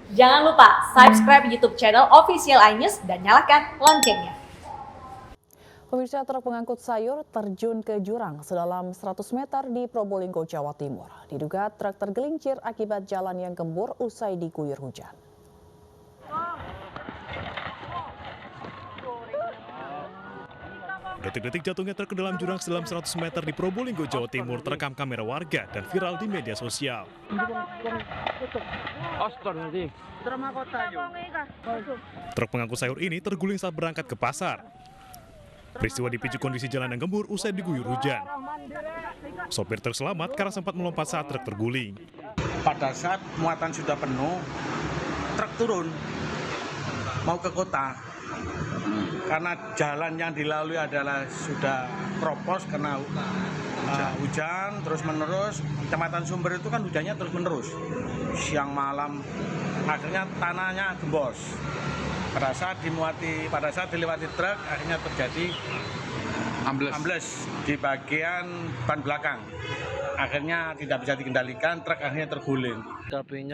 Jangan lupa subscribe YouTube channel Official iNews dan nyalakan loncengnya. Pemirsa, truk pengangkut sayur terjun ke jurang sedalam 100 meter di Probolinggo, Jawa Timur. Diduga truk tergelincir akibat jalan yang gembur usai diguyur hujan. Detik-detik jatuhnya truk ke dalam jurang sedalam 100 meter di Probolinggo, Jawa Timur terekam kamera warga dan viral di media sosial. Truk pengangkut sayur ini terguling saat berangkat ke pasar. Peristiwa dipicu kondisi jalan yang gembur usai diguyur hujan. Sopir truk selamat karena sempat melompat saat truk terguling. Pada saat muatan sudah penuh, truk turun mau ke kota. Karena jalan yang dilalui adalah sudah kropos karena hujan terus menerus. Kecamatan Sumber itu kan hujannya terus menerus, siang malam, akhirnya tanahnya gembos. Pada saat dilewati truk, akhirnya terjadi ambles di bagian ban belakang. Akhirnya tidak bisa dikendalikan, truk akhirnya terguling.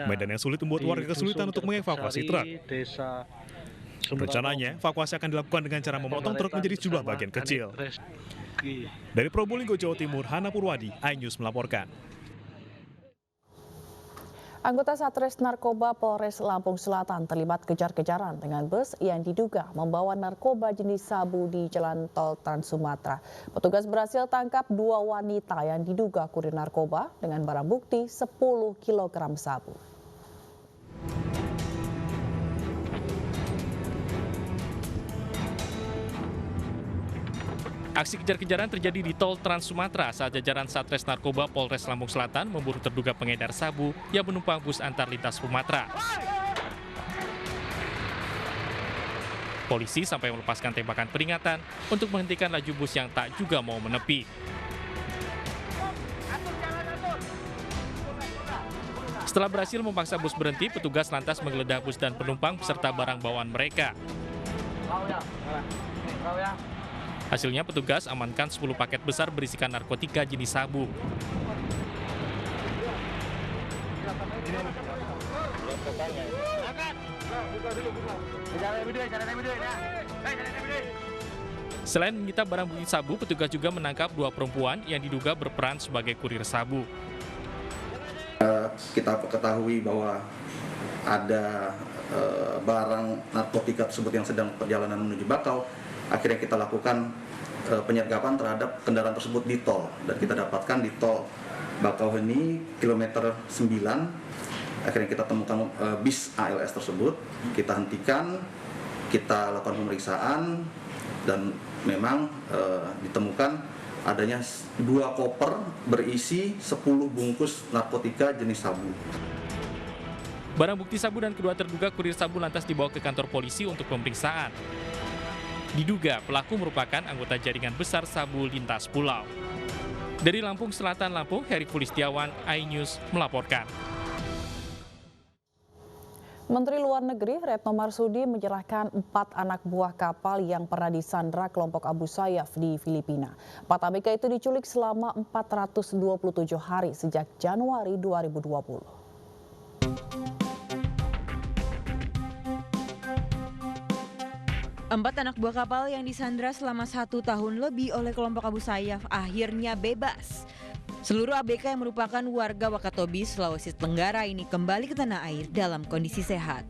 Medan yang sulit membuat warga kesulitan untuk mengevakuasi truk. Rencananya, evakuasi akan dilakukan dengan cara memotong truk menjadi sejumlah bagian kecil. Dari Probolinggo, Jawa Timur, Hana Purwadi, iNews melaporkan. Anggota Satres Narkoba Polres Lampung Selatan terlibat kejar-kejaran dengan bus yang diduga membawa narkoba jenis sabu di Jalan Tol Trans Sumatera. Petugas berhasil tangkap 2 wanita yang diduga kurir narkoba dengan barang bukti 10 kg sabu. Aksi kejar-kejaran terjadi di Tol Trans Sumatera saat jajaran Satres Narkoba Polres Lampung Selatan memburu terduga pengedar sabu yang menumpang bus antar lintas Sumatera. Polisi sampai melepaskan tembakan peringatan untuk menghentikan laju bus yang tak juga mau menepi. Setelah berhasil memaksa bus berhenti, petugas lantas menggeledah bus dan penumpang beserta barang bawaan mereka. Hasilnya petugas amankan 10 paket besar berisikan narkotika jenis sabu. Selain menyita barang bukti sabu, petugas juga menangkap 2 perempuan yang diduga berperan sebagai kurir sabu. Kita ketahui bahwa ada barang narkotika tersebut yang sedang perjalanan menuju Bakau. Akhirnya kita lakukan penyergapan terhadap kendaraan tersebut di tol, dan kita dapatkan di tol Bakauheni kilometer 9. Akhirnya kita temukan bis ALS tersebut, kita hentikan, kita lakukan pemeriksaan, dan memang ditemukan adanya 2 koper berisi 10 bungkus narkotika jenis sabu. Barang bukti sabu dan kedua terduga kurir sabu lantas dibawa ke kantor polisi untuk pemeriksaan. Diduga pelaku merupakan anggota jaringan besar sabu lintas pulau. Dari Lampung Selatan, Lampung, Heri Pulistiawan, iNews melaporkan. Menteri Luar Negeri Retno Marsudi menyerahkan 4 anak buah kapal yang pernah disandra kelompok Abu Sayyaf di Filipina. 4 ABK itu diculik selama 427 hari sejak Januari 2020. Empat anak buah kapal yang disandra selama 1 tahun lebih oleh kelompok Abu Sayyaf akhirnya bebas. Seluruh ABK yang merupakan warga Wakatobi, Sulawesi Tenggara ini kembali ke tanah air dalam kondisi sehat.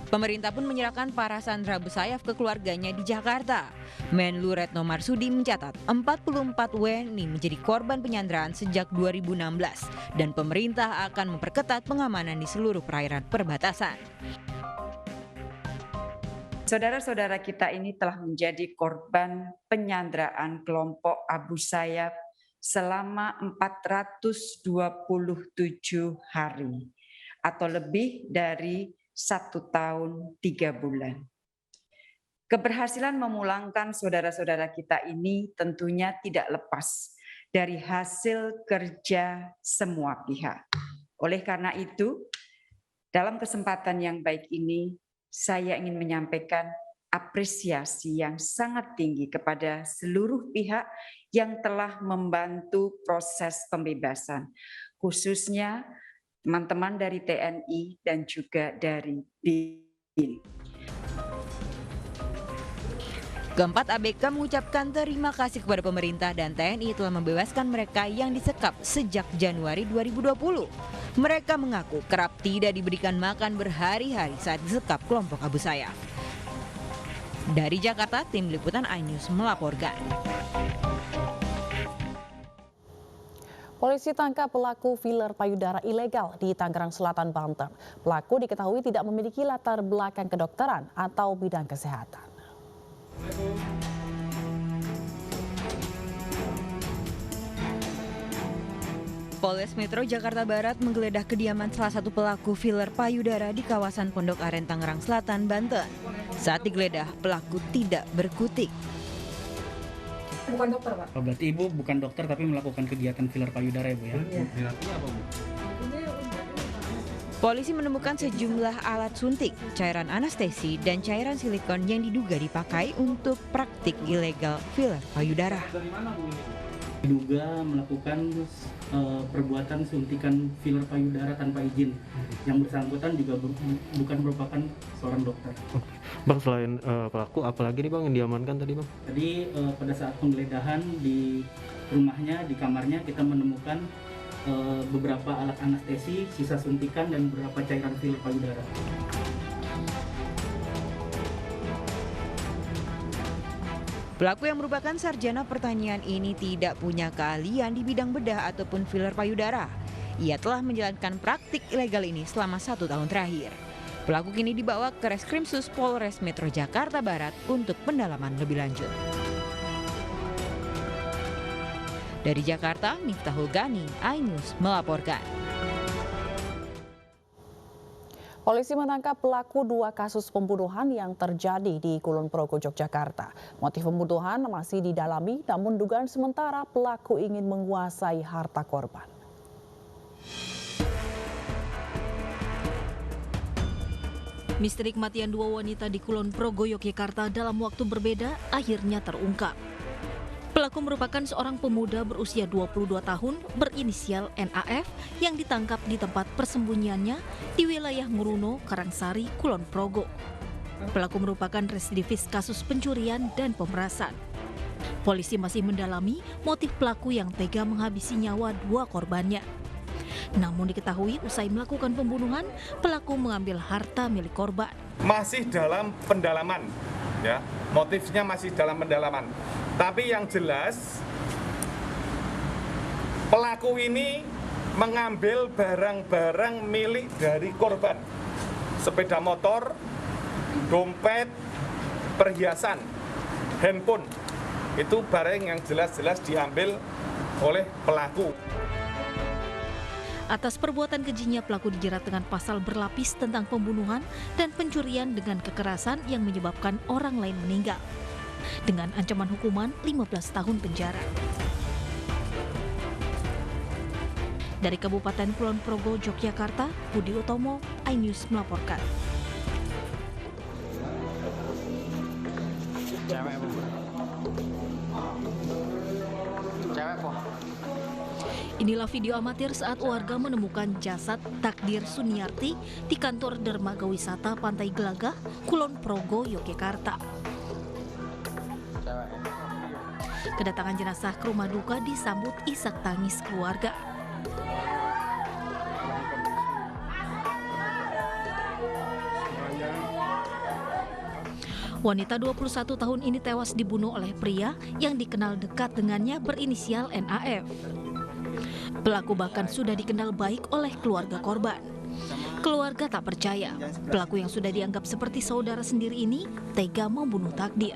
Pemerintah pun menyerahkan para sandera Abu Sayyaf ke keluarganya di Jakarta. Menlu Retno Marsudi mencatat 44 WNI menjadi korban penyanderaan sejak 2016 dan pemerintah akan memperketat pengamanan di seluruh perairan perbatasan. Saudara-saudara kita ini telah menjadi korban penyanderaan kelompok Abu Sayyaf selama 427 hari atau lebih dari 1 tahun 3 bulan. Keberhasilan memulangkan saudara-saudara kita ini tentunya tidak lepas dari hasil kerja semua pihak. Oleh karena itu, dalam kesempatan yang baik ini, saya ingin menyampaikan apresiasi yang sangat tinggi kepada seluruh pihak yang telah membantu proses pembebasan, khususnya teman-teman dari TNI dan juga dari BIN. Keempat ABK mengucapkan terima kasih kepada pemerintah dan TNI telah membebaskan mereka yang disekap sejak Januari 2020. Mereka mengaku kerap tidak diberikan makan berhari-hari saat disekap kelompok Abu Sayyaf. Dari Jakarta, tim liputan iNews melaporkan. Polisi tangkap pelaku filler payudara ilegal di Tangerang Selatan, Banten. Pelaku diketahui tidak memiliki latar belakang kedokteran atau bidang kesehatan. Polres Metro Jakarta Barat menggeledah kediaman salah satu pelaku filler payudara di kawasan Pondok Aren, Tangerang Selatan, Banten. Saat digeledah, pelaku tidak berkutik. Bukan dokter, Pak? Oh, berarti Ibu bukan dokter tapi melakukan kegiatan filler payudara ya, Bu ya? Iya. Apa, Bu? Polisi menemukan sejumlah alat suntik, cairan anestesi, dan cairan silikon yang diduga dipakai untuk praktik ilegal filler payudara. Diduga melakukan perbuatan suntikan filler payudara tanpa izin. Yang bersangkutan juga bukan merupakan seorang dokter. Bang, selain pelaku, apalagi nih Bang yang diamankan tadi Bang? Tadi pada saat penggeledahan di rumahnya, di kamarnya kita menemukan beberapa alat anestesi, sisa suntikan, dan beberapa cairan filler payudara. Pelaku yang merupakan sarjana pertanian ini tidak punya keahlian di bidang bedah ataupun filler payudara. Ia telah menjalankan praktik ilegal ini selama 1 tahun terakhir. Pelaku kini dibawa ke Reskrimsus Polres Metro Jakarta Barat untuk pendalaman lebih lanjut. Dari Jakarta, Miftahul Gani, iNews melaporkan. Polisi menangkap pelaku 2 kasus pembunuhan yang terjadi di Kulon Progo, Yogyakarta. Motif pembunuhan masih didalami, namun dugaan sementara pelaku ingin menguasai harta korban. Misteri kematian 2 wanita di Kulon Progo, Yogyakarta dalam waktu berbeda akhirnya terungkap. Pelaku merupakan seorang pemuda berusia 22 tahun berinisial NAF yang ditangkap di tempat persembunyiannya di wilayah Nguruno, Karangsari, Kulon Progo. Pelaku merupakan residivis kasus pencurian dan pemerasan. Polisi masih mendalami motif pelaku yang tega menghabisi nyawa 2 korbannya. Namun diketahui usai melakukan pembunuhan, pelaku mengambil harta milik korban. Masih dalam pendalaman, ya, motifnya masih dalam pendalaman. Tapi yang jelas, pelaku ini mengambil barang-barang milik dari korban. Sepeda motor, dompet, perhiasan, handphone. Itu barang yang jelas-jelas diambil oleh pelaku. Atas perbuatan kejinya, pelaku dijerat dengan pasal berlapis tentang pembunuhan dan pencurian dengan kekerasan yang menyebabkan orang lain meninggal, dengan ancaman hukuman 15 tahun penjara. Dari Kabupaten Kulon Progo, Yogyakarta, Budi Utomo, iNews melaporkan. Inilah video amatir saat warga menemukan jasad Takdir Suniarti di kantor Dermaga Wisata Pantai Gelagah, Kulon Progo, Yogyakarta. Kedatangan jenazah ke rumah duka disambut isak tangis keluarga. Wanita 21 tahun ini tewas dibunuh oleh pria yang dikenal dekat dengannya berinisial NAF. Pelaku bahkan sudah dikenal baik oleh keluarga korban. Keluarga tak percaya, pelaku yang sudah dianggap seperti saudara sendiri ini tega membunuh Takdir.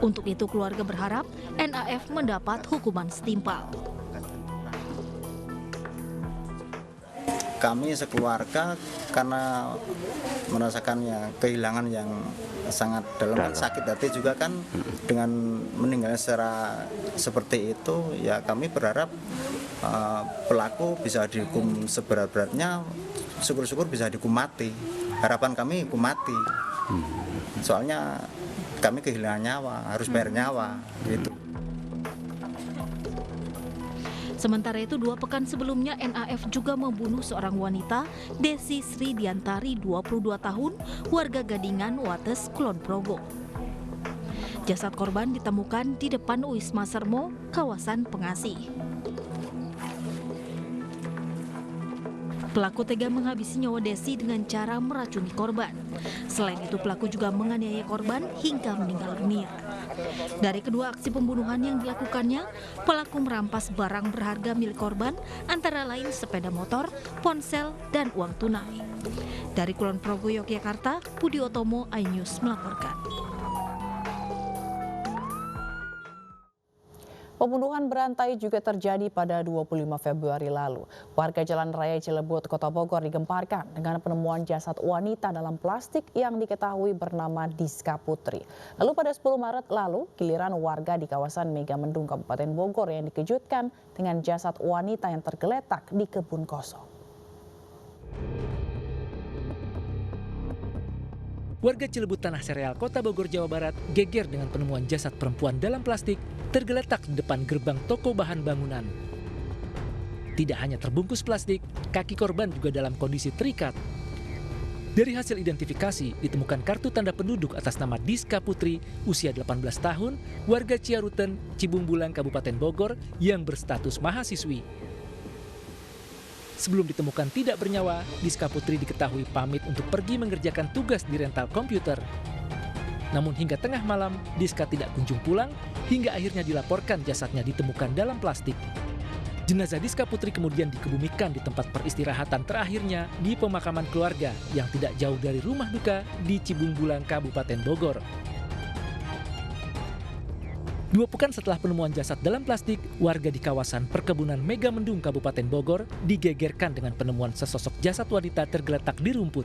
Untuk itu keluarga berharap NAF mendapat hukuman setimpal. Kami sekeluarga karena merasakannya kehilangan yang sangat dalam, sakit hati juga kan dengan meninggalnya secara seperti itu, ya kami berharap pelaku bisa dihukum seberat-beratnya, syukur-syukur bisa dihukum mati. Harapan kami hukum mati. Soalnya kami kehilangan nyawa, harus bayar nyawa gitu. Sementara itu 2 pekan sebelumnya NAF juga membunuh seorang wanita, Desi Sri Diantari 22 tahun, warga Gadingan, Wates, Kulon Progo. Jasad korban ditemukan di depan Wisma Sermo, kawasan Pengasih. Pelaku tega menghabisi nyawa Desi dengan cara meracuni korban. Selain itu, pelaku juga menganiaya korban hingga meninggal dunia. Dari kedua aksi pembunuhan yang dilakukannya, pelaku merampas barang berharga milik korban, antara lain sepeda motor, ponsel, dan uang tunai. Dari Kulon Progo, Yogyakarta, Budi Otomo, iNews melaporkan. Pembunuhan berantai juga terjadi pada 25 Februari lalu. Warga Jalan Raya Cilebut, Kota Bogor digemparkan dengan penemuan jasad wanita dalam plastik yang diketahui bernama Diska Putri. Lalu pada 10 Maret lalu, giliran warga di kawasan Megamendung, Kabupaten Bogor yang dikejutkan dengan jasad wanita yang tergeletak di kebun kosong. Warga Cilebut Tanah Sereal, Kota Bogor, Jawa Barat geger dengan penemuan jasad perempuan dalam plastik tergeletak di depan gerbang toko bahan bangunan. Tidak hanya terbungkus plastik, kaki korban juga dalam kondisi terikat. Dari hasil identifikasi, ditemukan kartu tanda penduduk atas nama Diska Putri, usia 18 tahun, warga Ciaruten, Cibungbulang, Kabupaten Bogor yang berstatus mahasiswi. Sebelum ditemukan tidak bernyawa, Diska Putri diketahui pamit untuk pergi mengerjakan tugas di rental komputer. Namun hingga tengah malam, Diska tidak kunjung pulang, hingga akhirnya dilaporkan jasadnya ditemukan dalam plastik. Jenazah Diska Putri kemudian dikebumikan di tempat peristirahatan terakhirnya di pemakaman keluarga yang tidak jauh dari rumah duka di Cibungbulang, Kabupaten Bogor. 2 pekan setelah penemuan jasad dalam plastik, warga di kawasan perkebunan Megamendung, Kabupaten Bogor digegerkan dengan penemuan sesosok jasad wanita tergeletak di rumput.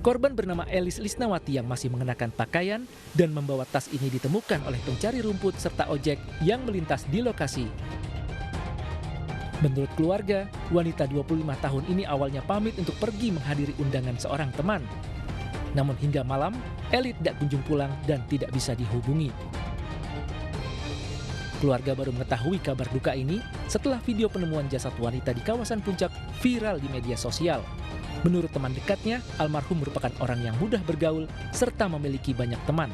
Korban bernama Elis Lisnawati yang masih mengenakan pakaian dan membawa tas ini ditemukan oleh pencari rumput serta ojek yang melintas di lokasi. Menurut keluarga, wanita 25 tahun ini awalnya pamit untuk pergi menghadiri undangan seorang teman. Namun hingga malam, Eli tidak kunjung pulang dan tidak bisa dihubungi. Keluarga baru mengetahui kabar duka ini setelah video penemuan jasad wanita di kawasan Puncak viral di media sosial. Menurut teman dekatnya, almarhum merupakan orang yang mudah bergaul serta memiliki banyak teman.